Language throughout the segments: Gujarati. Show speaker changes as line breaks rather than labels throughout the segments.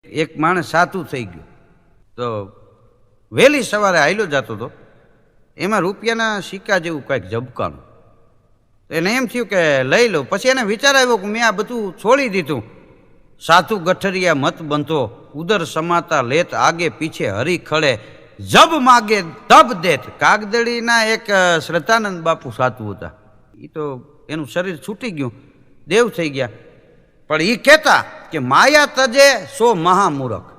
એક માણસ સાતું થઈ ગયો તો વહેલી સવારે હાલ્યો જતો હતો, એમાં રૂપિયાના સિક્કા જેવું કંઈક ઝબકાણું. એને એમ થયું કે લઈ લો. પછી એને વિચાર આવ્યો કે મેં આ બધું છોડી દીધું. સાધુ ગઠરિયા મત બંધો, ઉદર સમાતા લેત આગે પીછે હરી ખડે, જબ માગે તબ દેત. કાગદડીના એક શ્રદ્ધાનંદ બાપુ સાધુ હતા. એ તો એનું શરીર છૂટી ગયું, દેવ થઈ ગયા. પણ એ કહેતા કે માયા તજે સો મહામૂરખ.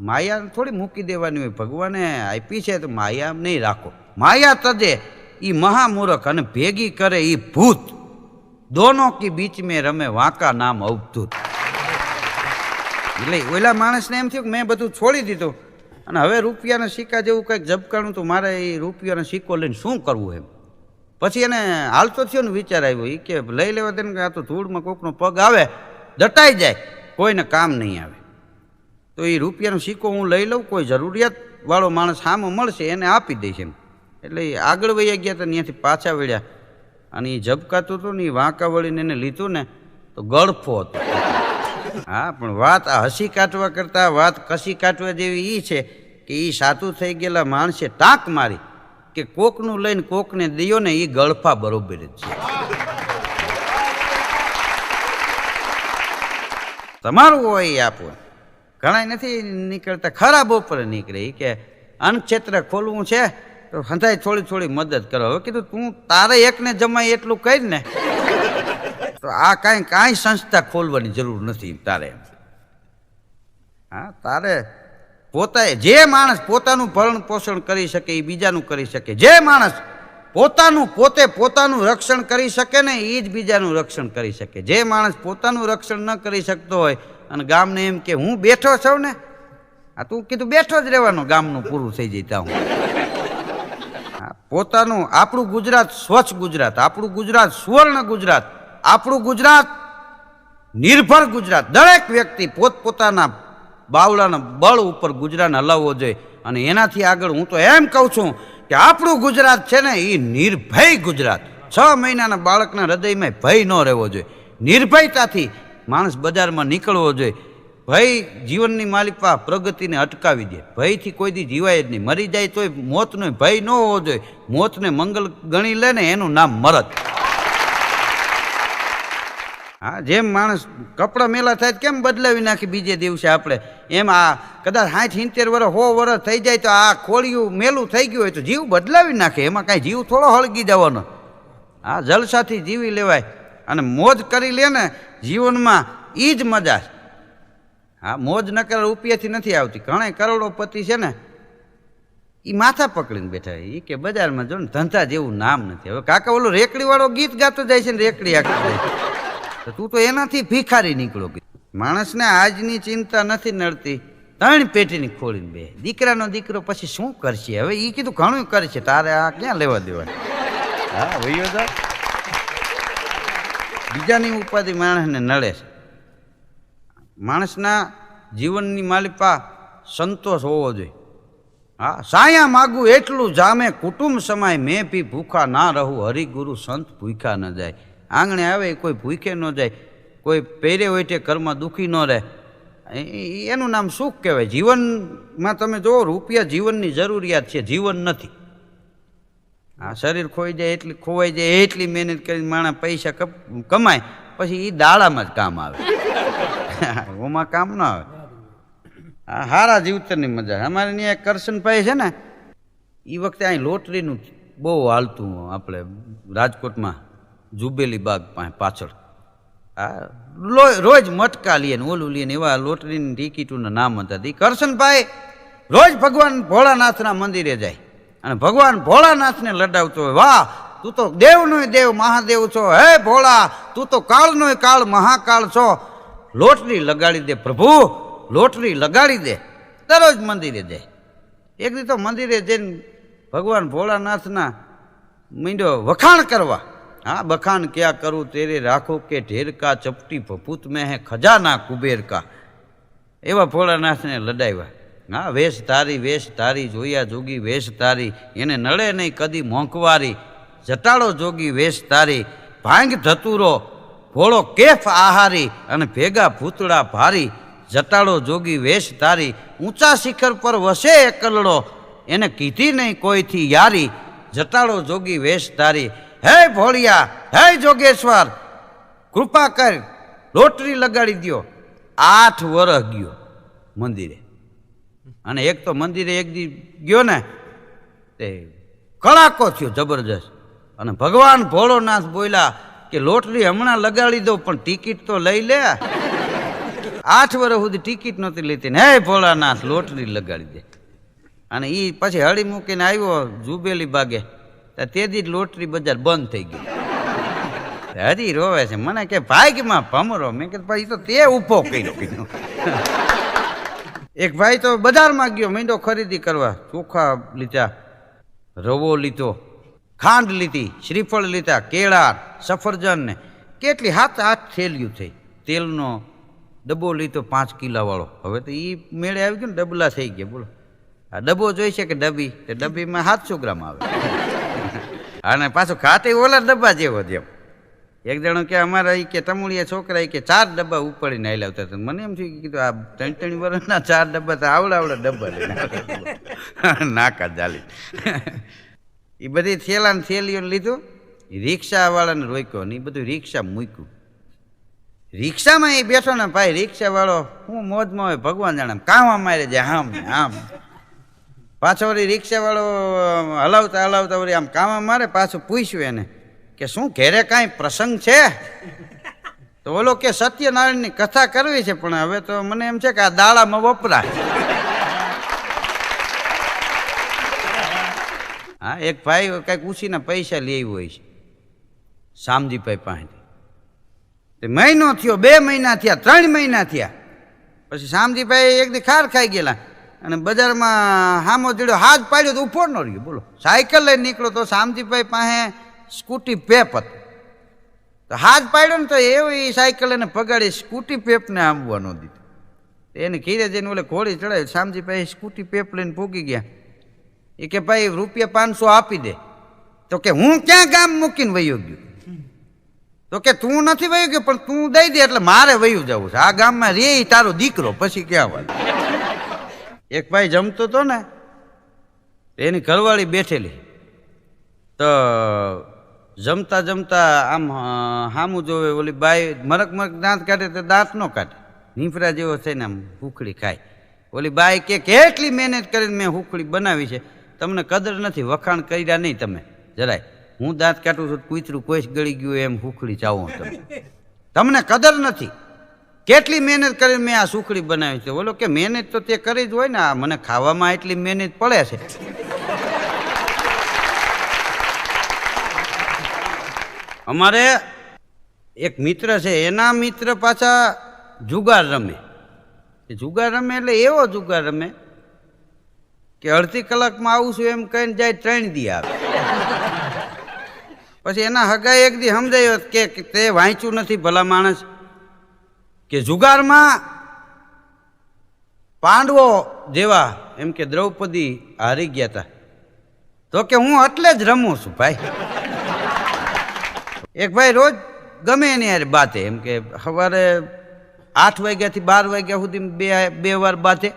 માયા થોડી મૂકી દેવાની હોય, ભગવાને આપી છે તો માયા નહીં રાખો. માયા તજે એ મહામૂરખ અને ભેગી કરે એ ભૂત. દોનો કી બીચ મેં રમે વાંકા નામ અવધૂત. એટલે ઓલા માણસને એમ થયું કે મેં બધું છોડી દીધું અને હવે રૂપિયાના સિક્કા જેવું કંઈક ઝબકાણું તો મારે એ રૂપિયાનો સિક્કો લઈને શું કરવું એમ. પછી એને હાલતો થયો ને વિચાર આવ્યો, એ કે લઈ લેવા દે ને કે આ તો ધૂળમાં કોકનો પગ આવે દટાઈ જાય, કોઈને કામ નહીં આવે. તો એ રૂપિયાનો સિક્કો હું લઈ લઉં, કોઈ જરૂરિયાતવાળો માણસ સામે મળશે એને આપી દઈશ એમ. એટલે એ આગળ વહી ગયા તો ત્યાંથી પાછા વળ્યા અને એ ઝબકાતું હતું ને એ વાંકા વળીને એને લીધું ને તો ગળફો હતો. હા, પણ વાત આ હસી કાઢવા કરતાં વાત કસી કાઢવા જેવી એ છે કે એ સાતું થઈ ગયેલા માણસે ટાંક મારી કે કોકનું લઈને કોકને દયો ને એ ગળફા બરોબર જ છે. તમારું હોય એ આપો. ઘણા નથી નીકળતા, ખરાબ ઉપર નીકળે. એ કે અન્નક્ષેત્ર ખોલવું છે તો હંધાય થોડી થોડી મદદ કરો. હવે કીધું તું તારે એકને જમાય એટલું કરી ને તો આ કાંઈ સંસ્થા ખોલવાની જરૂર નથી તારે. હા, તારે પોતાએ જે માણસ પોતાનું ભરણ પોષણ કરી શકે એ બીજાનું કરી શકે. જે માણસ પોતાનું રક્ષણ કરી શકે ને એ જ બીજાનું રક્ષણ કરી શકે. જે માણસ પોતાનું રક્ષણ ન કરી શકતો હોય અને ગામને એમ કે હું બેઠો છું ને, આ તું કીધું બેઠો જ રહેવાનું, ગામનું પૂરું થઈ જાય ત્યાં. પોતાનું આપણું ગુજરાત સ્વચ્છ ગુજરાત, આપણું ગુજરાત સુવર્ણ ગુજરાત, આપણું ગુજરાત નિર્ભર ગુજરાત. દરેક વ્યક્તિ પોતપોતાના બાવળાના બળ ઉપર ગુજરાત હલાવવો જોઈએ. અને એનાથી આગળ હું તો એમ કહું છું કે આપણું ગુજરાત છે ને એ નિર્ભય ગુજરાત. 6 મહિનાના બાળકના હૃદયમાં ભય ન રહેવો જોઈએ. નિર્ભયતાથી માણસ બજારમાં નીકળવો જોઈએ. ભય જીવનની માલિકા પ્રગતિને અટકાવી દે. ભયથી કોઈ દી જીવાય જ નહીં. મરી જાય તોય મોતનો ભય ન હોવો જોઈએ. મોતને મંગલ ગણી લે ને એનું નામ મરત. હા, જેમ માણસ કપડાં મેલા થાય કેમ બદલાવી નાખી બીજે દિવસે આપણે, એમ આ કદાચ 60-70 વર્ષ 100 વર્ષ થઈ જાય તો આ ખોળિયું મેલું થઈ ગયું હોય તો જીવ બદલાવી નાખે. એમાં કાંઈ જીવ થોડો હળગી જવાનો. હા, જલસાથી જીવી લેવાય અને મોજ કરી લે ને જીવનમાં એ જ મજા છે. હા, મોજ ન કરે રૂપિયાથી નથી આવતી. ઘણા કરોડોપતિ છે ને એ માથા પકડીને બેઠા. એ કે બજારમાં જો ને ધંધા જેવું નામ નથી. હવે કાકા ઓલો રેકડીવાળો ગીત ગાતો જાય છે ને રેકડી આખી જાય તો તું તો એનાથી ભિખારી નીકળો. માણસને આજની ચિંતા નથી નડતી, 3 પેટીની ખોલીને બે. દીકરાનો દીકરો પછી શું કરશે? હવે એ કીધું ઘણું કરશે, તારે આ ક્યાં લેવા દેવા. હા, વયો જા. બીજાની ઉપાધિ માણસને નડે છે. માણસના જીવનની માલિકા સંતોષ હોવો જોઈએ. હા, સાયા માગું એટલું જામે કુટુંબ સમાય, મેં ભી ભૂખા ના રહું, હરિગુરુ સંત ભૂખ્યા ન જાય. આંગણે આવે કોઈ ભૂખે ન જાય, કોઈ પહેરે હોય તે ઘરમાં દુઃખી ન રહે. એનું નામ સુખ કહેવાય. જીવનમાં તમે જુઓ, રૂપિયા જીવનની જરૂરિયાત છે, જીવન નથી. આ શરીર ખોવાઈ જાય એટલી મહેનત કરીને માણસ પૈસા કમાય પછી એ દાડામાં જ કામ આવે, ઓમાં કામ ન આવે. આ હારા જીવતરની મજા. અમારે ત્યાં કરશનભાઈ છે ને, એ વખતે અહીં લોટરીનું બહુ હાલતું. આપણે રાજકોટમાં જુબેલી બાગ પાછળ આ રોજ મટકા લઈએ ને ઓલું લઈએ ને એવા લોટરીની ટિકિટોના નામ હતા. એ કરશનભાઈ રોજ ભગવાન ભોળાનાથના મંદિરે જાય અને ભગવાન ભોળાનાથને લડાવતો હોય, વાહ તું તો દેવનોય દેવ મહાદેવ છો, હે ભોળા તું તો કાળનોય કાળ મહાકાળ છો, લોટરી લગાડી દે પ્રભુ, લોટરી લગાડી દે. દરરોજ મંદિરે જાય. એક દી તો મંદિરે જઈને ભગવાન ભોળાનાથના મીંડો વખાણ કરવા. હા, બખાન ક્યાં કરું તેરે રાખો કે ઢેર કા, ચપટી ભભૂત મેં હે ખજાના કુબેર કા. એવા ભોળાનાથને લડાવ્યા. હા, વેશ તારી જોયા જોગી વેશ તારી, એને નડે નહીં કદી મોંઘવારી, જટાડો જોગી વેશ તારી, ભાંગ ધતુરો ભોળો કેફ આહારી, અને ભેગા ભૂતળા ભારી, જટાડો જોગી વેશ તારી, ઊંચા શિખર પર વસે એકલડો, એને કીધી નહીં કોઈથી યારી, જટાડો જોગી વેશ તારી, હે ભોળિયા હે જોગેશ્વર કૃપા કર લોટરી લગાડી દ્યો. 8 વર્ષ ગયો મંદિરે, અને એક તો મંદિરે એક દી ગયો ને તે કડાકો થયો જબરજસ્ત, અને ભગવાન ભોળોનાથ બોલ્યા કે લોટરી હમણાં લગાડી દો પણ ટિકિટ તો લઈ લે. 8 વર્ષ સુધી ટિકિટ નહોતી લેતી ને, હે ભોળાનાથ લોટરી લગાડી દે. અને એ પછી હળી મૂકીને આવ્યો જુબેલી બાગે, તે દી લોટરી બજાર બંધ થઈ ગઈ. હજી રોવે છે, મને કે ભાઈમાં ભમરો. મેં કીધું ભાઈ તો તે ઊભો કર્યો. એક ભાઈ તો બજારમાં ગયો, મીંડો ખરીદી કરવા, ચોખા લીધા, રવો લીધો, ખાંડ લીધી, શ્રીફળ લીધા, કેળા, સફરજન ને કેટલી 7-8 થેલીઓ થઈ. તેલનો ડબ્બો લીધો 5 કિલોવાળો. હવે તો એ મેળે આવી ગયો ને, ડબલા થઈ ગયા. બોલો આ ડબ્બો જોઈ છે કે ડબ્બી? તે ડબ્બીમાં 700 ગ્રામ આવે, અને પાછું ખાતે ઓલા ડબ્બા જેવો જેમ. એક જણો કે અમારા કે તમુડિયા છોકરા કે 4 ડબ્બા ઉપાડીને હાલાવતા હતા. મને એમ થયું કીધું આ 3 વર્ષના 4 ડબ્બા તો આવડા ડબ્બા લઈને નાકા ચાલી. એ બધી થેલાને થેલીઓને લીધું, રિક્ષાવાળાને રોક્યો ને એ બધું રિક્ષા મૂક્યું. રિક્ષામાં એ બેઠો ને ભાઈ, રિક્ષાવાળો હું મોજમાં હોય ભગવાન જાણે, કામ મારે જાય આમ ને આમ. પાછો વળી રિક્ષાવાળો હલાવતા હલાવતા વળી આમ કામ મારે. પાછું પૂછ્યું એને કે શું ઘેરે કાંઈ પ્રસંગ છે? તો ઓલો કે સત્યનારાયણની કથા કરવી છે, પણ હવે તો મને એમ છે કે આ દાડામાં વપરાય. હા, એક ભાઈ કંઈક ઉછીના પૈસા લઈ હોય છે શામજીભાઈ પાસેથી. તે મહિનો થયો, 2 મહિના થયા, 3 મહિના થયા. પછી શામજીભાઈ એક દી ખાર ખાઈ ગયેલા અને બજારમાં હામો જોડ્યો, હાથ પાડ્યો તો ઉભો ન રહ્યો. બોલો સાયકલ લઈને નીકળો તો શામજીભાઈ પાસે સ્કૂટી પેપ હતું. તો હાથ પાડ્યો ને તો એવી સાયકલ એને પગાડી સ્કૂટી પેપને આંબવા ન દીધું. એને ઘીરે જઈને ઓલે ઘોડી ચડાવી. શામજીભાઈ સ્કૂટી પેપ લઈને ભૂગી ગયા. એ કે ભાઈ ₹500 આપી દે. તો કે હું ક્યાં ગામ મૂકીને વયો ગયો? તો કે તું નથી વયો ગયો, પણ તું દઈ દે એટલે મારે વયું જવું છે. આ ગામમાં રે તારો દીકરો, પછી ક્યાં વાત. એક ભાઈ જમતો હતો ને, એની ઘરવાળી બેઠેલી. તો જમતા જમતા આમ હામું જોવે, ઓલી બાઈ મરક દાંત કાઢે તો દાંત ન કાઢે, નીફરા જેવો થઈને આમ હુખડી ખાય. ઓલી બાઈ કે કેટલી મહેનત કરીને મેં હુખડી બનાવી છે, તમને કદર નથી, વખાણ કર્યા નહીં તમે જરાય. હું દાંત કાઢું છું, કૂતરું કોઈ ગળી ગયું એમ હુખડી ચાવો તમે, તમને કદર નથી. કેટલી મહેનત કરીને મેં આ સુખડી બનાવી છે. ઓલો કે મહેનત તો તે કરી જ હોય ને, આ મને ખાવામાં એટલી મહેનત પડે છે. અમારે એક મિત્ર છે, એના મિત્ર પાછા જુગાર રમે. જુગાર રમે એટલે એવો જુગાર રમે કે અડધી કલાકમાં આવું છું એમ કહીને જાય, 3 દી આવે. પછી એના હગાએ એક દી સમજાયો કે તે વાંચ્યું નથી ભલા માણસ, કે જુગારમાં પાંડવો જેવા એમ કે દ્રૌપદી હારી ગયા હતા. તો કે હું એટલે જ રમું છું ભાઈ. એક ભાઈ રોજ ગમે એની યાર બાતે, એમ કે સવારે 8 વાગ્યાથી 12 વાગ્યા સુધી બે વાર બાતે,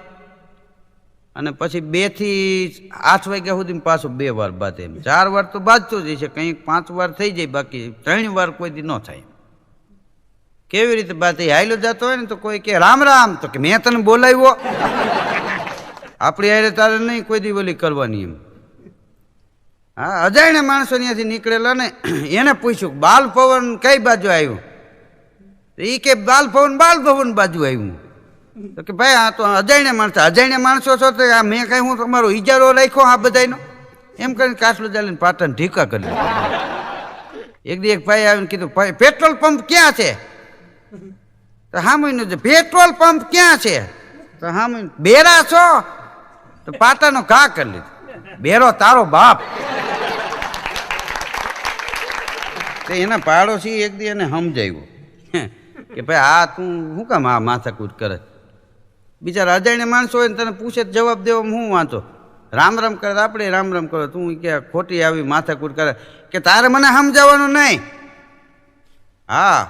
અને પછી 2 થી 8 વાગ્યા સુધી પાછું 2 વાર બાતે. એમ 4 વાર તો બાજતો જ છે, કંઈક 5 વાર થઈ જાય, બાકી 3 વાર કોઈ દી ન થાય. કેવી રીતે બાતે? હાઈલો જતો હોય ને તો કોઈ કે રામ રામ, તો કે મેં તને બોલાવ્યો, આપણી હારે તારે નહીં કોઈ દી ઓલી કરવાની એમ. હા, અજાણ્યા માણસો ત્યાંથી નીકળેલા ને એને પૂછ્યું બાલ ભવન કઈ બાજુ આવ્યું? એ કે બાલ ભવન બાજુ આવ્યું. તો કે ભાઈ આ તો અજાણ્યા માણસો છો, તો આ મેં કઈ હું તમારો ઇજારો રાખ્યો આ બધાનો? એમ કરીને કાસલો ચાલીને પાટણ ઢીકા કરી. એક દી એક ભાઈ આવીને કીધું ભાઈ પેટ્રોલ પંપ ક્યાં છે? તો હા મહિનો પેટ્રોલ પંપ ક્યાં છે? તો હા મહિનો બેરા છો? તો પાટાનો ઘા કરી લીધો. બેરો તારો બાપ. એના પાડોશી એક દી એને સમજાવ્યું કે ભાઈ આ તું શું કામ આ માથાકૂટ કરે? બિચારા અજાણ્યા માણસો હોય ને તને પૂછે જવાબ દેવો હું વાંચો? રામ રામ કરે આપણે રામ રામ કરો, તું કે ખોટી આવી માથાકૂટ કરે કે તારે મને સમજાવવાનું નહીં. હા,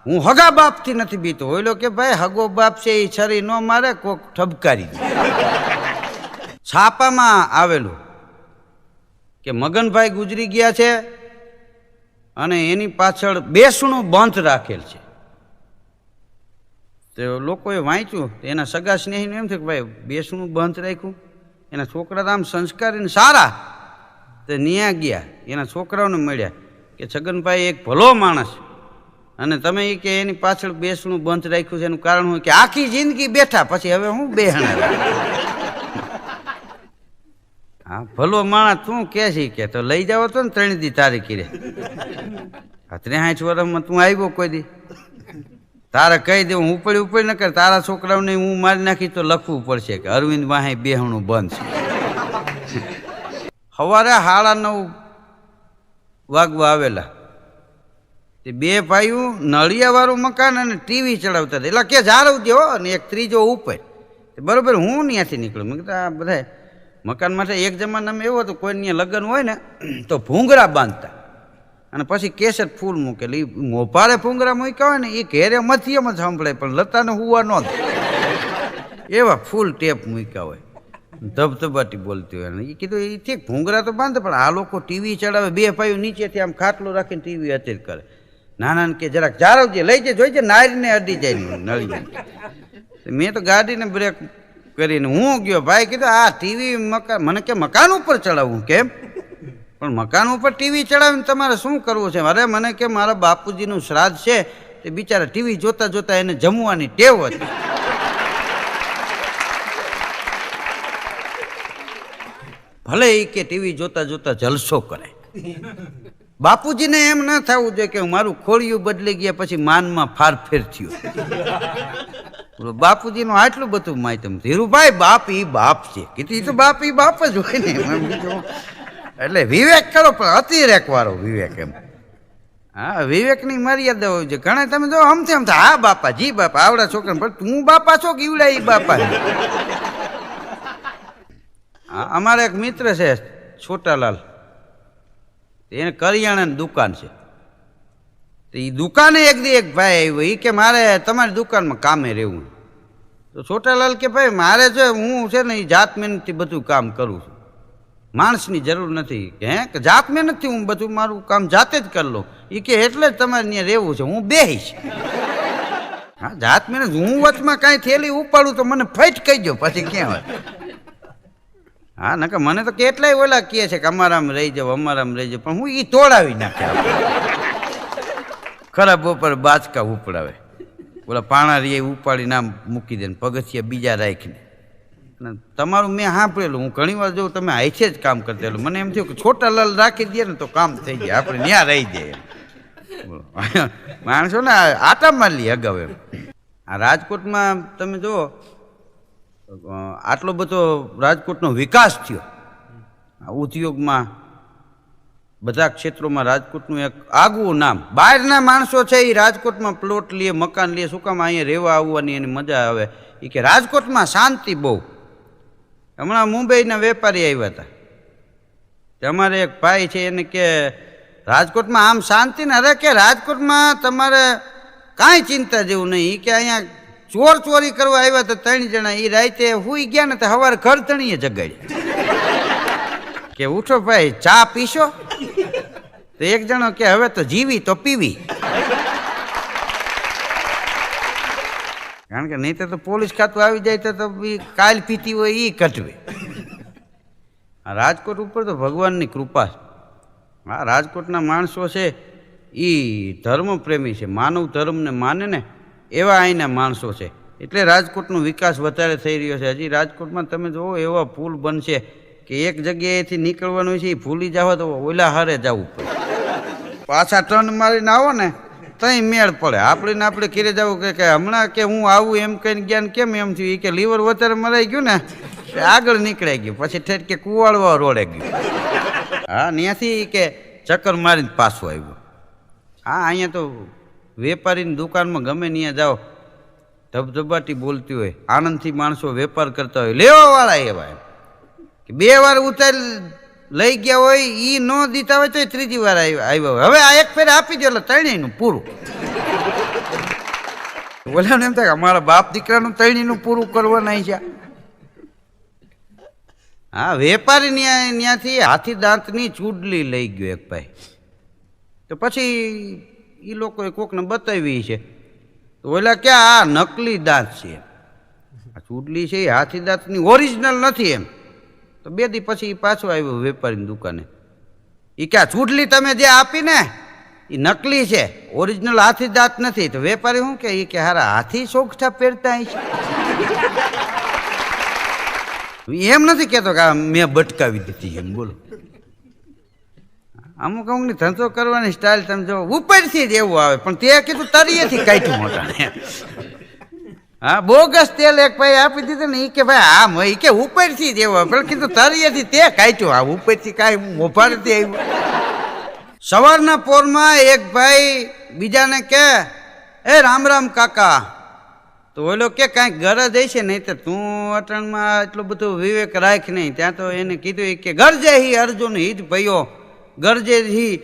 હું હગા બાપથી નથી બીતો. ઓઈલો કે ભાઈ હગો બાપ છે એ છરી ન મારે, કોક ઠબકારી દે. છાપામાં આવેલું કે મગનભાઈ ગુજરી ગયા છે અને એની પાછળ બેસણું બંધ રાખેલ છે. તો લોકોએ વાંચ્યું, એના સગા સ્નેહીને એમ થયું કે ભાઈ બેસણું બંધ રાખ્યું, એના છોકરા તો આમ સંસ્કારી સારા. તો ન્યા ગયા, એના છોકરાઓને મળ્યા કે છગનભાઈ એક ભલો માણસ, અને તમે એ કે એની પાછળ બેસણું બંધ રાખ્યું છે, એનું કારણ હોય કે આખી જિંદગી બેઠા, પછી હવે હું બેહણા. હા, ભલો માણસ તું કે છે કે તો લઈ જાવ તો ને 3 દી તારીખી રે. 63 વર્ષમાં તું આવ્યો કોઈ દી? તારે કહી દે હું ઉપડી ન કર, તારા છોકરાઓને હું મારી નાખી તો લખવું પડશે કે અરવિંદ વાહે બેહણું બંધ છે. સવારે 9:30 વાગવા આવેલા તે 2 ભાઈઓ નળિયાવાળું મકાન અને ટીવી ચડાવતા હતા. એટલે કે જાળવજો અને એક ત્રીજો ઉપર. બરોબર, હું ત્યાંથી નીકળ્યો. મેં કીધું આ બધા મકાન માટે એક જમાનામાં એવું હતું, કોઈ ત્યાં લગ્ન હોય ને તો ભૂંગરા બાંધતા અને પછી કેસેટ ફૂલ મૂકેલી. મોભારે ભૂંગરા મૂક્યા હોય ને એ ઘેરે મથીએમ જ સાંભળે, પણ લતાને હુવા ન દે એવા ફૂલ ટેપ મૂક્યા હોય, ધબધબાટી બોલતી હોય. એ કીધું એ ઠીક ભૂંગરા તો બાંધે, પણ આ લોકો ટીવી ચડાવે. 2 ભાઈઓ નીચેથી આમ ખાટલો રાખીને ટીવી અત્યારે કરે. નાના કે જરાક જાળવજે, લઈ જાય, જોઈજે નારીને અડી જાય નળી. મેં તો ગાડીને બ્રેક કરીને હું ગયો. ભાઈ કીધું આ ટીવી મકાન, મને કે મકાન ઉપર ચડાવવું. કેમ? પણ મકાન ઉપર ટીવી ચડાવીને તમારે શું કરવું છે? અરે મને કે મારા બાપુજીનું શ્રાદ્ધ છે, તે બિચારા ટીવી જોતા જોતા એને જમવાની ટેવ હતી. ભલે એ કે ટીવી જોતા જોતા જલસો કરે, બાપુજીને એમ ન થવું જોઈએ કે મારું ખોળિયું બદલી ગયા પછી માનમાં ફારફેર થયો. બાપુજીનું આટલું બધું માહિતી. ધીરુભાઈ બાપ ઈ બાપ છે. કીધું તો બાપ ઈ બાપ જ હોય ને. એટલે વિવેક કરો, પણ અતિરેક વાળો વિવેક. એમ હા, વિવેકની મર્યાદા હોય છે. ઘણા તમે જો આમથી આમ હા બાપા જી બાપા આવડા છોકરા, પણ તું બાપા છો કે ઈવડા ઈ બાપા? હા, અમારા એક મિત્ર છે છોટાલાલ, એને કરિયાણાની દુકાન છે. તો એ દુકાને એક દી એક ભાઈ આવ્યો, એ કે મારે તમારી દુકાનમાં કામે રહેવું. તો છોટાલાલ કે ભાઈ મારે છે, હું છે ને એ જાત મહેનતથી બધું કામ કરું છું, માણસની જરૂર નથી. કે હે કે જાત મહેનતથી હું બધું મારું કામ જાતે જ કરી લઉં. એ કે એટલે જ તમારે ત્યાં રહેવું છે, હું બેહીશ. હા, જાત મહેનત. હું વચમાં કાંઈ થેલી ઉપાડું તો મને ફટ કહી દો, પછી ક્યાં હોય. હા, નકર મને તો કેટલાય ઓલા કહે છે કે અમારામાં રહી જાવ, અમારામાં રહી જાવ, પણ હું એ તોડાવી નાખે. ખરાબ ઉપર બાચકા ઉપડાવે, ઓલા પાણારી ઉપાડીને આમ મૂકી દે, પગથિયા બીજા રાખીને. તમારું મેં સાંભળેલું, હું ઘણી વાર જોઉં તમે હાઈસે જ કામ કરતા. મને એમ થયું કે છોટાલાલ રાખી દે ને તો કામ થઈ જાય, આપણે ત્યાં રહી જાય. માણસો ને આટા મારી અગાઉ એમ. આ રાજકોટમાં તમે જુઓ, આટલો બધો રાજકોટનો વિકાસ થયો. ઉદ્યોગમાં બધા ક્ષેત્રોમાં રાજકોટનું એક આગવું નામ. બહારના માણસો છે એ રાજકોટમાં પ્લોટ લે, મકાન લે. શું કામ? અહીંયા રહેવા આવવાની એની મજા આવે. એ કે રાજકોટમાં શાંતિ બહુ. હમણાં મુંબઈના વેપારી આવ્યા હતા, અમારે એક ભાઈ છે, એને કે રાજકોટમાં આમ શાંતિ ને? અરે કે રાજકોટમાં તમારે કાંઈ ચિંતા જેવું નહીં. એ કે અહીંયા ચોરી કરવા આવ્યા તો 3 જણા, એ રાતે હુઈ ગયા ને તો સવારે ઘર ધણીએ જગાડ્યા. કે ઉઠો ભાઈ, ચા પીશો? તો એક જણો કે હવે તો જીવી તો પીવી. કારણ કે નહીં તો પોલીસ ખાતું આવી જાય તો કાલ પીતી હોય એ કટવે. રાજકોટ ઉપર તો ભગવાનની કૃપા છે. હા, રાજકોટના માણસો છે એ ધર્મપ્રેમી છે, માનવ ધર્મને માને ને એવા અહીંના માણસો છે. એટલે રાજકોટનો વિકાસ વધારે થઈ રહ્યો છે. હજી રાજકોટમાં તમે જુઓ એવા પુલ બનશે કે એક જગ્યાએથી નીકળવાનું છે, એ ભૂલી જાવ તો ઓલા હારે જવું પડે. પાછા ટર્ન મારીને આવો ને તઈ મેળ પડે. આપણે ઘીરે જવું કે હમણાં કે હું આવું એમ કહીને ગયા ને કેમ એમ થયું? એ કે લીવર વધારે મરાઈ ગયું ને આગળ નીકળાઈ ગયું, પછી ઠેઠ કે કુવાડવા રોડે ગયું. હા, ત્યાંથી કે ચક્કર મારીને પાછું આવ્યું. હા, અહીંયા તો વેપારીની દુકાનમાં ગમે ત્યાં જાઓ, ધબધબાટી બોલતી હોય, આનંદથી માણસો વેપાર કરતા હોય. લેવાવાળા એવા કે 2 વાર ઉતારી લઈ ગયા હોય, એ ન દીધા હોય તો 3જી વાર આવ્યા હોય. હવે આ એક ફેર આપી દો એટલે 3યનું પૂરું. ઓલાને એમ થાય અમારા બાપ દીકરાનું તળીનું પૂરું કરવાના છે. હા, વેપારી ત્યાંથી હાથી દાંતની ચૂડલી લઈ ગયો એક ભાઈ. તો પછી એ લોકોએ કોકને બતાવી છે તો ઓલા ક્યાં આ નકલી દાંત છે, આ ચૂડલી છે એ હાથી દાંતની ઓરિજિનલ નથી એમ. તો 2 દી પછી પાછો આવ્યો વેપારીની દુકાને. એ કે આ ચૂડલી તમે જે આપી ને એ નકલી છે, ઓરિજિનલ હાથી દાંત નથી. તો વેપારી શું કે હારા હાથી સોગઠા પહેરતા છે. એમ નથી કહેતો કે મેં બટકાવી દીધી એમ. બોલો, અમુક અમુકની ધંધો કરવાની સ્ટાઇલ તમે જો ઉપરથી જ એવું આવે, પણ તે કીધું તરીએથી કાઢ્યું મોટાને. હા, બોગસ તેલ એક ભાઈ આપી દીધું ને એ કે ભાઈ આમ એ કે ઉપરથી જ એવું આવે, પણ કીધું તરીએથી તે કાઢ્યું. આ ઉપરથી કાંઈ મોભારેથી આવ્યું. સવારના પોરમાં એક ભાઈ બીજાને કે એ રામ રામ કાકા. તો ઓલો કે કાંઈક ગરજ હશે નહીં તો તું અટણમાં એટલું બધું વિવેક રાખ નહીં. ત્યાં તો એને કીધું કે ગરજે હી અર્જુન હિજ ભયો, ગરજે હી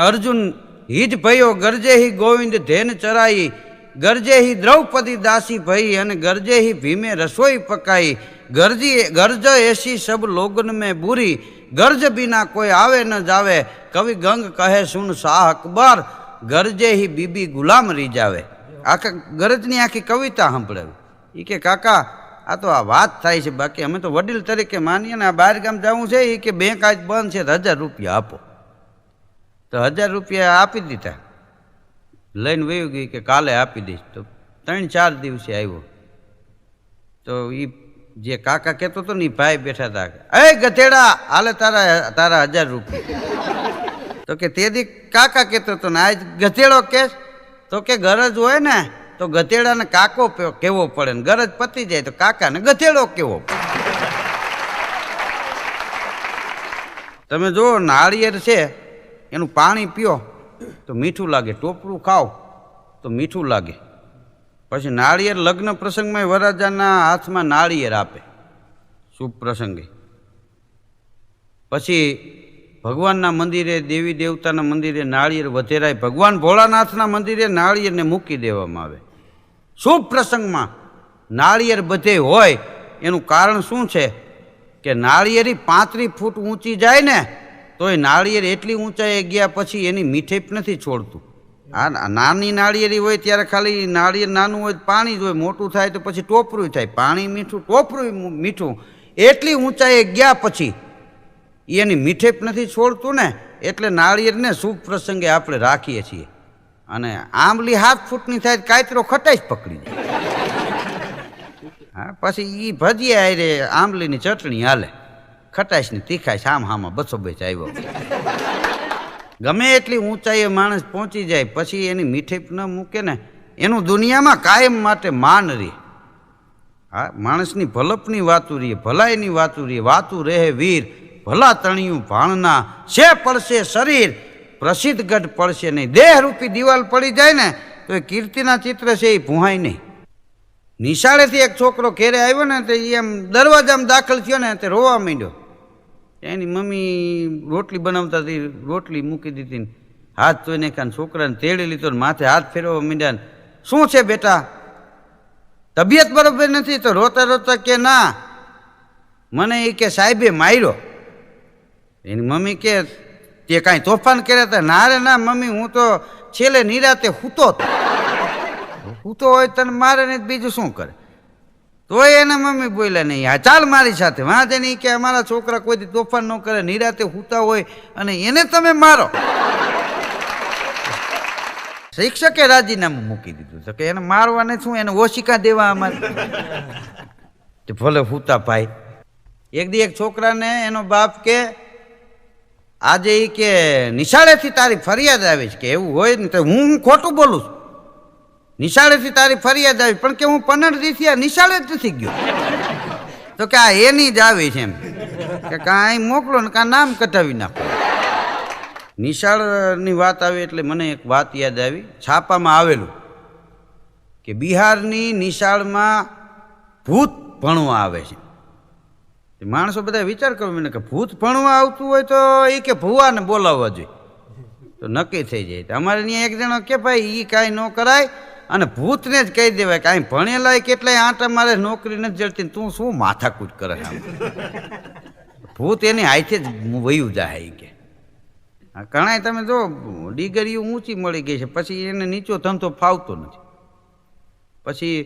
અર્જુન હિજ ભયો, ગરજે હી ગોવિંદ ધેન ચરાઈ, ગરજે હી દ્રૌપદી દાસી ભઈ, અને ગરજે હી ભીમે રસોઈ પકાઈ, ગરજ એસી સબ લોગન મેં બુરી, ગરજ બિના કોઈ આવે ન જાવે, કવિ ગંગ કહે સુન શાહ અકબર, ગરજે હી બીબી ગુલામ રીજાવે. આખા ગરજની આખી કવિતા સાંભળાવી. એ કે કાકા આ તો આ વાત થાય છે, બાકી અમે તો વડીલ તરીકે માનીએ ને આ બહાર ગામ જવું છે. એ કે બેંક આજ બંધ છે તો 1000 રૂપિયા આપો. તો 1000 રૂપિયા આપી દીધા, લઈને વયું ગઈ કે કાલે આપી દઈશ. તો 3-4 દિવસે આવ્યો. તો એ જે કાકા કહેતો હતો ને એ ભાઈ બેઠા હતા, એ ગધેડા હાલે તારા 1000 રૂપિયા. તો કે તે દી કાકા કહેતો હતો ને આજ ગધેડો કે. તો કે ગરજ હોય ને તો ગધેડાને કાકો કેવો પડે ને ગરજ પતી જાય તો કાકાને ગધેડો કેવો પડે. તમે જો નાળિયેર છે એનું પાણી પીઓ તો મીઠું લાગે, ટોપરું ખાઓ તો મીઠું લાગે. પછી નાળિયેર લગ્ન પ્રસંગમાં વરરાજાના હાથમાં નાળિયેર આપે શુભ પ્રસંગે. પછી ભગવાનના મંદિરે, દેવી દેવતાના મંદિરે નાળિયેર વધેરાય. ભગવાન ભોળાનાથના મંદિરે નાળિયેરને મૂકી દેવામાં આવે. શુભ પ્રસંગમાં નાળિયેર બધે હોય એનું કારણ શું છે કે નાળિયેરી 35 ફૂટ ઊંચી જાય ને તો એ નાળિયેર એટલી ઊંચાઈએ ગયા પછી એની મીઠેપ નથી છોડતું. આ નાની નાળિયેરી હોય ત્યારે ખાલી નાળિયેર નાનું હોય પાણી જ હોય, મોટું થાય તો પછી ટોપરું થાય, પાણી મીઠું ટોપરું મીઠું. એટલી ઊંચાઈએ ગયા પછી એની મીઠેપ નથી છોડતું ને, એટલે નાળિયેરને શુભ પ્રસંગે આપણે રાખીએ છીએ. અને આંબલી 7 ફૂટની થાય કાયતરો ખટાઈશ પકડી જાય. હા, પછી એ ભજીયા આરે આંબલીની ચટણી હાલે, ખટાઈશ ને તીખાઈશ આમ હામાં 200 આવ્યો. ગમે એટલી ઊંચાઈએ માણસ પહોંચી જાય પછી એની મીઠેપ ન મૂકે ને એનું દુનિયામાં કાયમ માટે માન રહે. હા, માણસની ભલપની વાતું રહીએ, ભલાઈની વાતું રહીએ, વાતું રહે વીર, ભલા તણિયું ભાણના છે પડશે શરીર, પ્રસિદ્ધ ગઢ પડશે નહીં. દેહરૂપી દિવાલ પડી જાય ને તો એ કીર્તિના ચિત્ર છે એ ભૂહાય નહીં. નિશાળેથી એક છોકરો ઘેરે આવ્યો ને તો એ એમ દરવાજામાં દાખલ થયો ને તે રોવા માંડ્યો. એની મમ્મી રોટલી બનાવતા હતી, રોટલી મૂકી દીધી, હાથ ધોઈને કાન છોકરાને તેડી લીધો, માથે હાથ ફેરવવા માંડ્યા. શું છે બેટા, તબિયત બરોબર નથી? તો રોતા રોતા કે ના, મને એ કે સાહેબે માર્યો. એની મમ્મી કે તે કાંઈ તોફાન કર્યા હતા? ના રે ના મમ્મી, હું તો છેલ્લે નિરાતે સૂતો હતો. સૂતો હોય તને મારે નહીં બીજું શું કરે? તોય એના મમ્મી બોલ્યા નહીં, હા ચાલ મારી સાથે. વાંધે નહીં કે અમારા છોકરા કોઈથી તોફાન ન કરે, નિરાતે સૂતા હોય અને એને તમે મારો. શિક્ષકે રાજીનામું મૂકી દીધું. તો કે એને મારવાને શું, એને ઓશિકા દેવા અમારે. ભલે સૂતા ભાઈ. એક દી એક છોકરાને એનો બાપ કે આજે એ કે નિશાળેથી તારી ફરિયાદ આવી છે. કે એવું હોય ને તો હું ખોટું બોલું છું? નિશાળેથી તારી ફરિયાદ આવી, પણ કે હું 15 દિવસથી આ નિશાળે જ નથી ગયો. તો કે આ એની જ આવી છે એમ, કે કાંઈ મોકલો ને કાં નામ કઢાવી નાખો. નિશાળની વાત આવી એટલે મને એક વાત યાદ આવી. છાપામાં આવેલું કે બિહારની નિશાળમાં ભૂત ભણવા આવે છે. માણસો બધા વિચાર કરો મને કે ભૂત ભણવા આવતું હોય તો એ કે ભુવાને બોલાવવા જોઈએ તો નક્કી થઈ જાય. અમારે ત્યાં એક જણો કે ભાઈ એ કાંઈ ન કરાય, અને ભૂતને જ કહી દેવાય કે અહીં ભણેલા કેટલાય આંટા મારે નોકરી નથી જડતી, તું શું માથાકૂટ કરે આમ. ભૂત એની હાથે જ વયું જાય કે ઘણા તમે જો ડિગ્રીઓ ઊંચી મળી ગઈ છે, પછી એને નીચો ધંધો ફાવતો નથી, પછી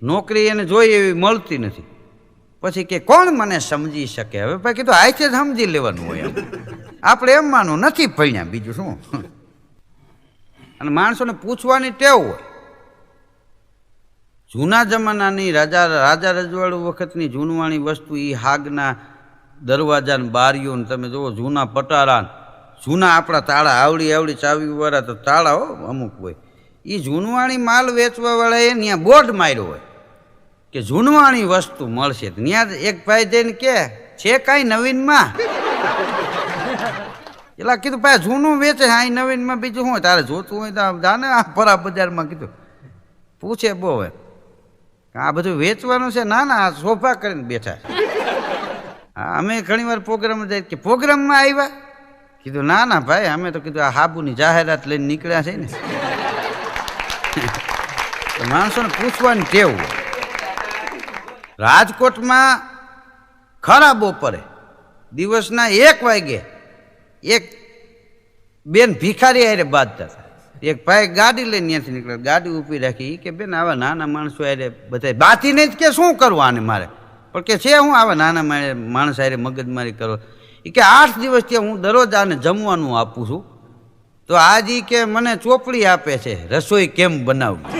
નોકરી એને જોઈ એવી મળતી નથી, પછી કે કોણ મને સમજી શકે. હવે ભાઈ કીધું હાથે જ સમજી લેવાનું હોય એમ, આપણે એમ માનવું નથી ભણ્યા, બીજું શું. અને માણસોને પૂછવાની ટેવ હોય. જૂના જમાનાની રાજા રજવાડું વખતની જૂનવાણી વસ્તુ, એ હાગના દરવાજા બારીઓ તમે જુઓ, જૂના પટારા, જૂના આપણા તાળા, આવડી ચાવીવાળા તો તાળા અમુક હોય, એ જૂનવાણી માલ વેચવાવાળાએ ત્યાં બોર્ડ માર્યો હોય કે જૂનવાણી વસ્તુ મળશે. ત્યાં એક ભાઈ જઈને કે છે કાંઈ નવીનમાં? એટલે કીધું ભાઈ જૂનું વેચે, હા નવીનમાં બીજું શું તારે જોતું હોય તો જાને આ પરા બજારમાં. કીધું પૂછે બહુ એમ આ બધું વેચવાનું છે? ના ના, આ સોફા કરીને બેઠા. હા, અમે ઘણી વાર પ્રોગ્રામ જાય કે પ્રોગ્રામમાં આવ્યા? કીધું ના ના ભાઈ, અમે તો કીધું આ હાબુની જાહેરાત લઈને નીકળ્યા છે ને. માણસોને પૂછવાની ટેવ. રાજકોટમાં ખરા બપોરે દિવસના 1 વાગે એક બેન ભિખારી હારે બાંધતા હતા. એક ભાઈ ગાડી લઈને ત્યાંથી નીકળ્યા, ગાડી ઊભી રાખી કે બેન આવા નાના માણસો હારે બધા બાથીને જ કે શું કરવું આને મારે, પણ કે છે હું આવા નાના માણસ હારે મગજમારી કરો. એ કે 8 દિવસ ત્યાં હું દરરોજ આને જમવાનું આપું છું, તો આજ ઈ કે મને ચોપડી આપે છે રસોઈ કેમ બનાવવી.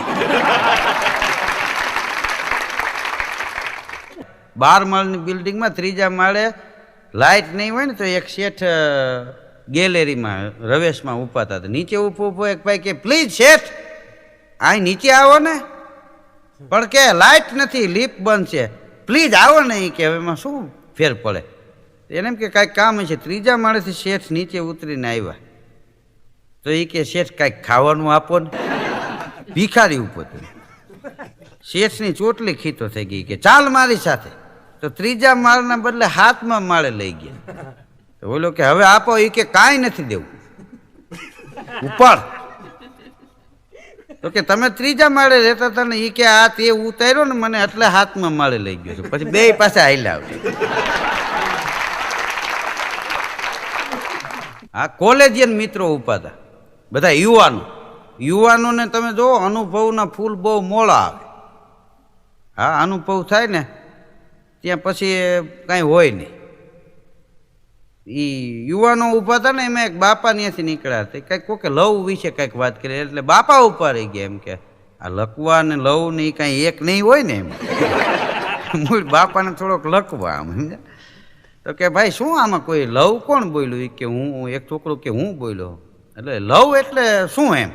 12 માળની બિલ્ડિંગમાં 3જા માળે લાઇટ નહીં હોય ને તો એક શેઠ ગેલેરીમાં રવેશમાં ઉપાતા હતા. નીચે ઊભો એક ભાઈ કે પ્લીઝ શેઠ અહીં નીચે આવો ને, પણ કે લાઇટ નથી, લિફ્ટ બંધ છે, પ્લીઝ આવો ને. એ કે હવે એમાં શું ફેર પડે, એને એમ કે કાંઈક કામ છે. 3જા માળેથી શેઠ નીચે ઉતરીને આવ્યા તો એ કે શેઠ કાંઈક ખાવાનું આપો ને. ભિખારી ઉપર શેઠની ચોટલી ખીતો થઈ ગઈ કે ચાલ મારી સાથે. તો 3જા માળના બદલે 7મા માળે લઈ ગયા. તો બોલો કે હવે આપો. એ કે કાંઈ નથી દેવું, ઉપર. તો કે તમે 3જા માળે રહેતા હતા ને, એ કે આ તે ઉતાર્યો ને મને એટલે 7મા માળે લઈ ગયો છું. પછી બે પાસે હાલ્યા આવે. આ કોલેજિયન મિત્રો ઉપાતા બધા યુવાનોને તમે જો અનુભવના ફૂલ બહુ મોડા આવે. હા, અનુભવ થાય ને ત્યાં પછી કાંઈ હોય નહીં. એ યુવાનો ઊભા હતા ને, એમાં એક બાપા ત્યાંથી નીકળ્યા હતા, કંઈક કોકે લવ વિશે કંઈક વાત કરી, એટલે બાપા ઉપર રહી ગયા. એમ કે આ લખવા ને લવ ને એ કાંઈ એક નહીં હોય ને, એમ મૂળ બાપાને થોડોક લખવા આમ સમજ્યા. તો કે ભાઈ શું આમાં કોઈ લવ કોણ બોલ્યું? એ કે હું. એક છોકરો કે હું બોલ્યો. એટલે લવ એટલે શું એમ?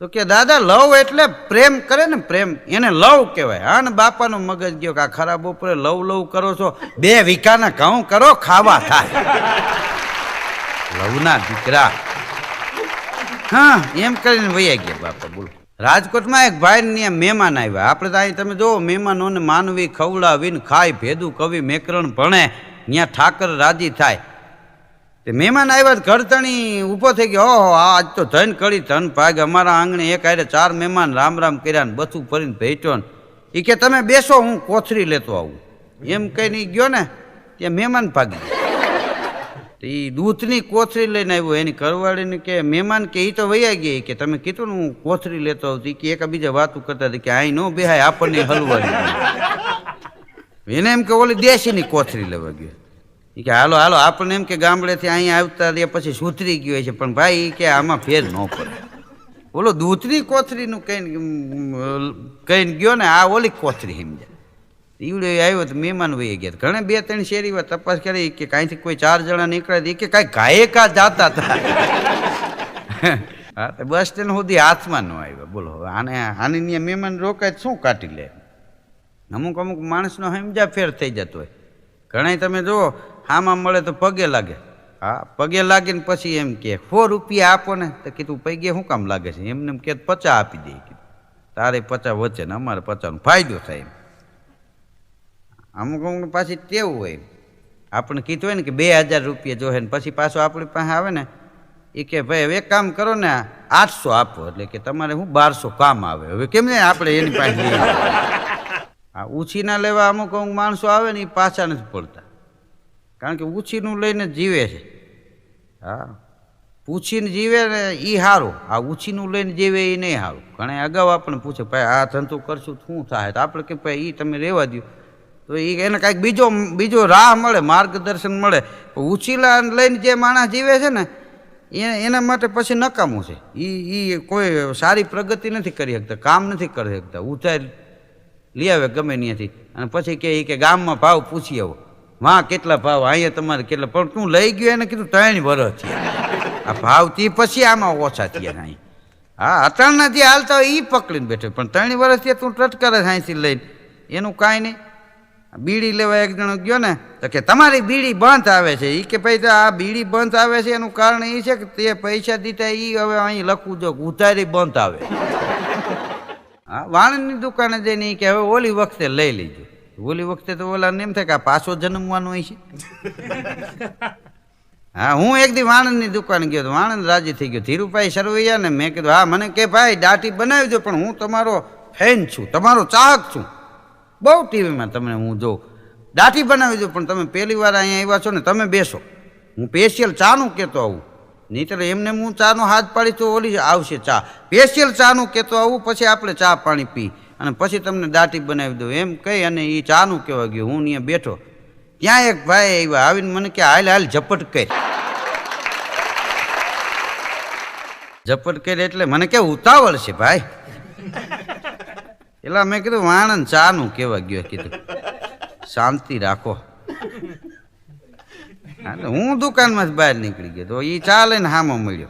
તો કે દાદા લવ એટલે પ્રેમ કરે ને, પ્રેમ એને લવ કહેવાય. હા ને બાપાનો મગજ ગયો કે આ ખરાબ બપોરે લવ કરો છો, 2 વીઘાના ઘઉં કરો ખાવા થાય. લવના દીકરા. હા, એમ કરીને વૈયા ગયા બાપા. બોલો, રાજકોટમાં એક ભાઈ મહેમાન આવ્યા. આપણે તો અહીં તમે જુઓ, મહેમાનોને માનવી ખવડાવીને ખાય, ભેદું કવિ મેકરણ ભણે, ત્યાં ઠાકર રાજી થાય. તે મહેમાન આવ્યા, ઘરતણી ઊભો થઈ ગયો. ઓહો, આજ તો ધન કડી ધન ભાગ, અમારા આંગણે એક હારે 4 મહેમાન રામ રામ કર્યા ને બચું ફરીને ભેટ્યો ને. એ કે તમે બેસો, હું કોથરી લેતો આવું. એમ કહીને ગયો ને, ત્યાં મહેમાન ભાગી. એ દૂધની કોથરી લઈને આવ્યો. એની ઘરવાળીને કે મહેમાન કે એ તો વૈયા ગયા, કે તમે કીધું ને હું કોથરી લેતો આવું. કે એકબીજા વાતું કરતા હતા કે અહીં ન બેહાય, આપણને હલવાની. એને એમ કે ઓલી દેશીની કોથરી લેવા ગયો. એ કે હાલો હાલો, આપણને એમ કે ગામડેથી અહીંયા આવતા રહ્યા પછી સુધરી ગયો છે, પણ ભાઈ કે આમાં ફેર ન પડે. ઓલો દૂધની કોથરીનું કહીને ગયો ને, આ ઓલી કોથરી સમજ્યા. ઈવડે આવ્યો તો મહેમાન વહી ગયા. ઘણા 2-3 શેરીમાં તપાસ કરી કે કાંઈથી કોઈ 4 જણા નીકળ્યા. કે કાંઈ ગાયકા જાતા હતા. હા, તો બસ સ્ટેન્ડ સુધી હાથમાં ન આવ્યા. બોલો, આની ત્યાં મહેમાન રોકાય શું કાઢી લે. અમુક માણસનો સમજા ફેર થઈ જતો હોય. ઘણા તમે જુઓ, આમાં મળે તો પગે લાગે. હા, પગે લાગીને પછી એમ કે 100 રૂપિયા આપો ને. તો કીધું પગે શું કામ લાગે છે? એમને એમ કે 50 આપી દે. તારે 50 વચ્ચે ને અમારે 50નો ફાયદો થાય. અમુક પાછી ટેવું હોય, આપણે કીધું હોય ને કે 2000 રૂપિયા જોહે ને પછી પાછો આપણી પાસે આવે ને, એ કે ભાઈ હવે એક કામ કરો ને, 800 આપો એટલે કે તમારે હું 1200 કામ આવે. હવે કેમ ને આપણે એની પાસે લઈએ. આ ઉછીના લેવા અમુક અમુક માણસો આવે ને એ પાછા નથી પડતા, કારણ કે ઉછીનું લઈને જીવે છે. હા, પૂછીને જીવે ને એ સારું, આ ઉછીનું લઈને જીવે એ નહીં સારું. ઘણા અગાઉ આપણને પૂછે ભાઈ આ ધંધો કરશું શું થાય, તો આપણે કે ભાઈ એ તમે રહેવા દો, તો એ એને કાંઈક બીજો રાહ મળે, માર્ગદર્શન મળે. ઉછીલા લઈને જે માણસ જીવે છે ને એના માટે પછી નકામું છે. એ કોઈ સારી પ્રગતિ નથી કરી શકતા, કામ નથી કરી શકતા. ઉધાર લઈ આવે ગમે ત્યાંથી અને પછી કે ગામમાં ભાવ પૂછી આવો, વાં કેટલા ભાવ, અહીંયા તમારે કેટલા, પણ તું લઈ ગયો એને કીધું 3 વર્ષ થયા આ ભાવથી પછી આમાં ઓછા થયા. અહીં હા, અટાણના જે હાલતા હોય એ પકડીને બેઠો, પણ 3 વર્ષથી તું ટટકારે અહીંથી લઈને એનું કાંઈ નહીં. બીડી લેવા એક જણો ગયો ને તો કે તમારી બીડી બંધ આવે છે. એ કે ભાઈ આ બીડી બંધ આવે છે એનું કારણ એ છે કે તે પૈસા દીધા એ હવે અહીં લખવું જો ઉધારી બંધ આવે. હા, વાણની દુકાને જઈને કે હવે ઓલી વખતે લઈ લેજો. ઓલી વખતે તો ઓલાને એમ થાય કે આ પાછો જન્મવાનો હોય છે. હા, હું એક દી વાણંદની દુકાને ગયો તો વાણંદ રાજી થઈ ગયો. ધીરુભાઈ સરવૈયા ને મેં કીધું હા, મને કે ભાઈ દાટી બનાવી દો, પણ હું તમારો ફેન છું, તમારો ચાહક છું, બહુ ટીવીમાં તમને હું જોઉં, દાટી બનાવી દો, પણ તમે પહેલી વાર અહીંયા આવ્યા છો ને તમે બેસો, હું સ્પેશિયલ ચાનું કહેતો આવું. નહીં તો એમને હું ચાનો હાથ પાડી તો ઓલી આવશે ચા. સ્પેશિયલ ચાનું કહેતો આવું, પછી આપણે ચા પાણી પી અને પછી તમને દાટી બનાવી દઉં એમ કહી અને એ ચાનું કહેવા ગયો. હું ત્યાં બેઠો, ત્યાં એક ભાઈ આવ્યા, આવીને મને કે હાલ હાલ ઝપટ કરી. ઝપટ કરી એટલે મને કે ઉતાવળ છે ભાઈ. એટલે મેં કીધું વાણંદ ચાનું કહેવા ગયો. કીધું શાંતિ રાખો. હું દુકાનમાંથી બહાર નીકળી ગયો તો એ ચા લઈને હામો મળ્યો.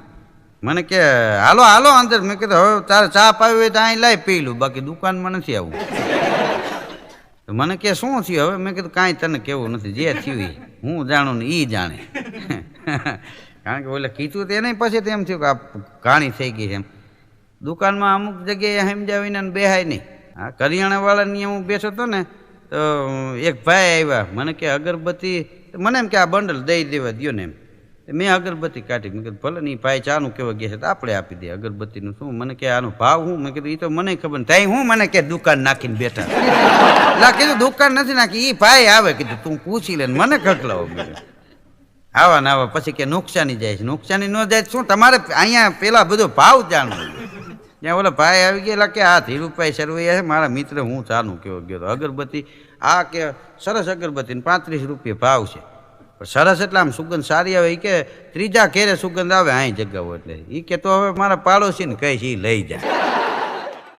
મને કે હાલો હાલો અંદર. મેં કીધું હવે તારે ચા પાવી હોય તો અહીં લાઈ પી લઉં, બાકી દુકાનમાં નથી આવવું. મને કે શું થયું હવે? મેં કીધું કાંઈ તને કેવું નથી, જે થયું હું જાણું ને એ જાણે. કારણ કે ઓલે કીધું તો એને પછી તો એમ થયું કે આ ઘાણી થઈ ગઈ એમ. દુકાનમાં અમુક જગ્યાએ સમજાવીને બેહાય નહીં. હા, કરિયાણાવાળાની હું બેઠો હતો ને તો એક ભાઈ આવ્યા, મને કે અગરબત્તી, મને એમ કે આ બંડલ દઈ દેવા દો ને એમ. મેં અગરબત્તી કાઢી. મેં કીધું ભલે ને ભાઈ ચાનું કેવા ગયા છે તો આપણે આપી દઈએ અગરબત્તીનું શું. મને કે આનો ભાવ શું? મેં કીધું એ તો મને ખબર નહીં. ત્યાં હું મને કે દુકાન નાખીને બેઠા. એટલે કીધું દુકાન નથી નાખી, એ ભાઈ આવે, કીધું તું પૂછી લે, મને ખકલાવો. મેં આવા ને આવા પછી કે નુકસાની જાય છે. નુકસાની ન જાય શું? તમારે અહીંયા પેલા બધો ભાવ જાણવો. ત્યાં ઓલા ભાઈ આવી ગયા કે આ ધીરુભાઈ સરવૈયા છે મારા મિત્ર, હું ચાનું કેવો ગયો તો અગરબત્તી આ કે સરસ અગરબત્તીને 35 રૂપિયા ભાવ છે. સરસ એટલે આમ સુગંધ સારી આવે. એ કે ત્રીજા ઘેરે સુગંધ આવે અહીં જગાવો એટલે. એ કે તો હવે મારા પાડોશીને કહીશ એ લઈ જાય.